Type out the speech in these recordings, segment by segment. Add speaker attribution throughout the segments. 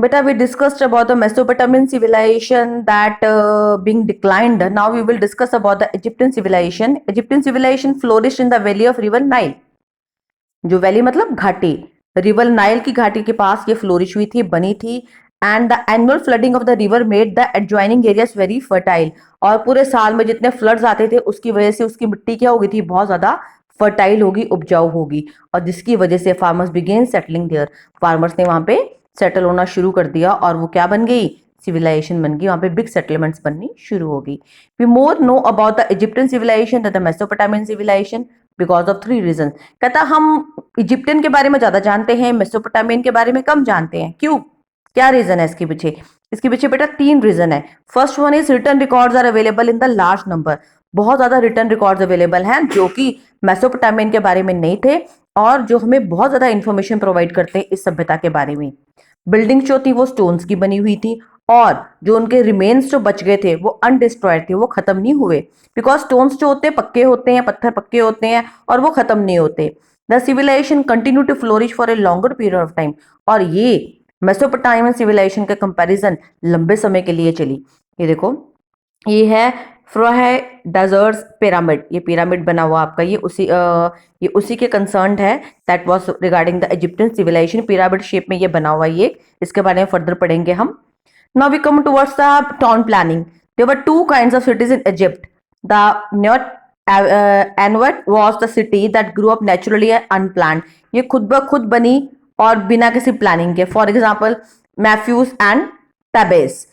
Speaker 1: Beta, we discussed about the Mesopotamian civilization that being declined. Now we will discuss about the Egyptian civilization. Egyptian civilization flourished in the valley of river Nile. जो valley मतलब घाटी, river Nile की घाटी के पास ये flourish हुई थी, बनी थी. And the annual flooding of the river made the adjoining areas very fertile. और पूरे साल में जितने फ्लड्स आते थे उसकी वजह से उसकी मिट्टी क्या हो गई थी, बहुत ज्यादा फर्टाइल होगी, उपजाऊ होगी. और जिसकी वजह से farmers began settling there. Farmers ने वहां पे सेटल होना शुरू कर दिया और वो क्या बन गई, सिविलाइजेशन बन गई. वहां पे बिग सेटलमेंट्स बननी शुरू हो गई. We more know about the Egyptian civilisation than the Mesopotamian civilisation because of 3 reason. कहता हम इजिप्टियन के बारे में ज्यादा जानते हैं, मेसोपोटामियन के बारे में कम जानते हैं. क्यों, क्या रीजन है इसके पीछे? इसके पीछे बेटा 3 रीजन है. First one is written records are available in the large number. बहुत ज्यादा रिटर्न रिकॉर्ड्स अवेलेबल हैं जो कि मेसोपोटामियन के बारे में नहीं थे और जो हमें बहुत ज्यादा इंफॉर्मेशन प्रोवाइड करते हैं इस सभ्यता के बारे में. बिल्डिंग जो थी वो स्टोन्स की बनी हुई थी और जो उनके रिमेन्स जो बच गए थे वो अनडिस्ट्रॉयड थे, वो खत्म नहीं हुए. बिकॉज स्टोन्स जो होते हैं पक्के होते हैं, पत्थर पक्के होते हैं और वो खत्म नहीं होते. The civilisation continue to flourish for a longer period of time. और ये मेसोपोटामियन सिविलाइजेशन के कंपैरिजन लंबे समय के लिए चली. ये देखो, ये है फ्रोहे डेजर्ट्स पिरामिड. ये पिरामिड बना हुआ आपका, ये उसी के कंसर्न है. That was regarding the Egyptian civilisation. Pyramid shape में ये बना हुआ, ये इसके बारे में फर्दर पढ़ेंगे हम. Now we come towards the town planning. There were 2 kinds of cities in Egypt. The Anuat was the city that grew up naturally and unplanned. ये खुद ब खुद बनी और बिना किसी प्लानिंग के. For example, Memphis and Thebes.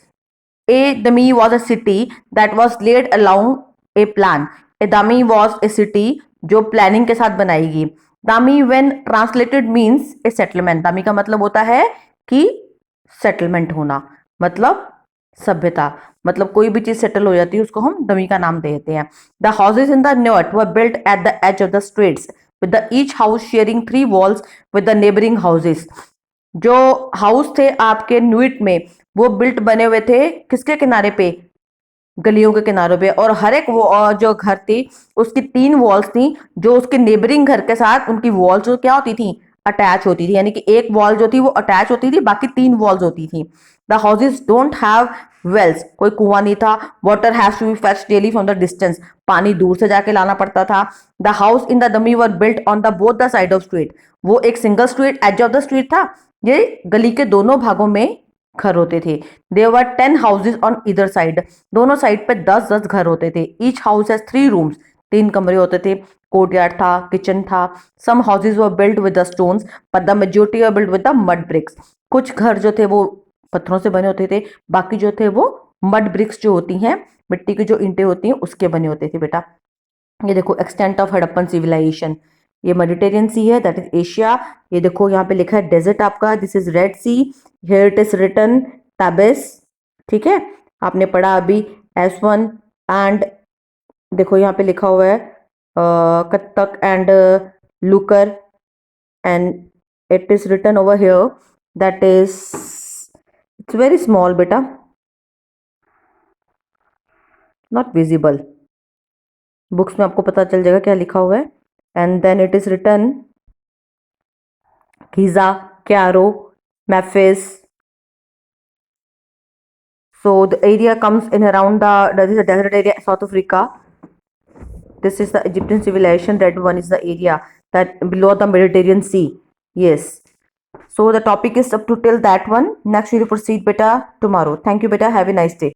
Speaker 1: Dami was a city that was laid along a plan. Dami was a city जो प्लानिंग के साथ बनाई गई. Dami when translated means a settlement. Dami का मतलब होता है कि सेटलमेंट होना, मतलब सभ्यता, मतलब कोई भी चीज सेटल हो जाती है उसको हम दमी का नाम देते हैं. The houses in the newt were built at the edge of the streets with the each house sharing 3 walls with the neighbouring houses. जो हाउस थे आपके न्यूट में वो बिल्ट बने हुए थे किसके किनारे पे, गलियों के किनारों पे. और हर एक वो जो घर थी उसकी 3 वॉल्स थी जो उसके नेबरिंग घर के साथ उनकी वॉल्स जो क्या होती थी, अटैच होती थी. यानी कि एक वॉल जो थी वो अटैच होती थी, बाकी 3 वॉल्स होती थी. The houses don't have wells. कोई कुआं नहीं था. Water has to be fetched daily from the distance. पानी दूर से जाके लाना पड़ता था. द हाउस इन द दमी were built on the both the side of street. वो एक single street, edge of the street था. ये गली के दोनों भागों में घर होते थे. There were 10 houses on either side. दोनों साइड पे 10-10 घर होते थे. Each house has 3 rooms. 3 कमरे होते थे. कोर्टयार्ड था, किचन था. Some houses were built with the stones but the majority were built with the mud bricks. कुछ घर जो थे वो पत्थरों से बने होते थे, बाकी जो थे वो मड ब्रिक्स जो होती हैं, मिट्टी की जो ईंटें होती हैं उसके बने होते थे बेटा. ये देखो एक्सटेंट ऑफ हड़प्पन सिविलाइजेशन. ये मेडिटेरियन सी है, दैट इज एशिया. ये देखो यहाँ पे लिखा है डेजर्ट आपका, this is Red Sea. Here it is written Thebes. ठीक है, आपने पढ़ा अभी S1. एंड देखो यहाँ पे लिखा हुआ है कत्तक and Luxor. And it is written over here that is, it's very small बेटा, नॉट विजिबल. बुक्स में आपको पता चल जाएगा क्या लिखा हुआ है. And then it is written Giza, Cairo, Memphis. So the area comes in around this is the desert area, South Africa. This is the Egyptian civilization. That one is the area that below the Mediterranean Sea. Yes. So the topic is up to till that one. Next we will proceed beta tomorrow. Thank you beta. Have a nice day.